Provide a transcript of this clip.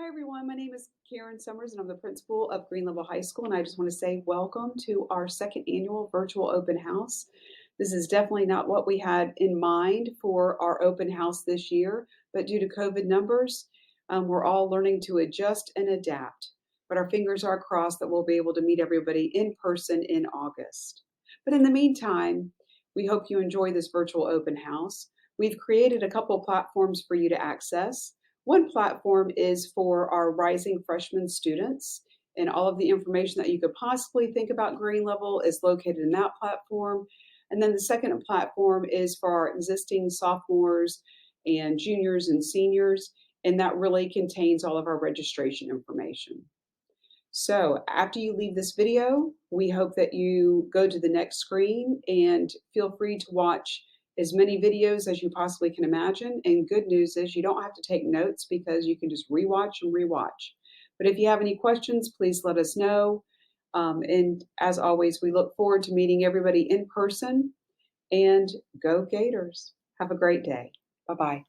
Hi, everyone. My name is Karen Summers, and I'm the principal of Green Level High School. And I just want to say welcome to our second annual virtual open house. This is definitely not what we had in mind for our open house this year, but due to COVID numbers, we're all learning to adjust and adapt. But our fingers are crossed that we'll be able to meet everybody in person in August. But in the meantime, we hope you enjoy this virtual open house. We've created a couple platforms for you to access. One platform is for our rising freshman students, and all of the information that you could possibly think about Green Level is located in that platform. And then the second platform is for our existing sophomores and juniors and seniors, and that really contains all of our registration information. So after you leave this video, we hope that you go to the next screen and feel free to watch as many videos as you possibly can imagine. And good news is you don't have to take notes because you can just rewatch and rewatch. But if you have any questions, please let us know. And as always, we look forward to meeting everybody in person, and go Gators. Have a great day. Bye-bye.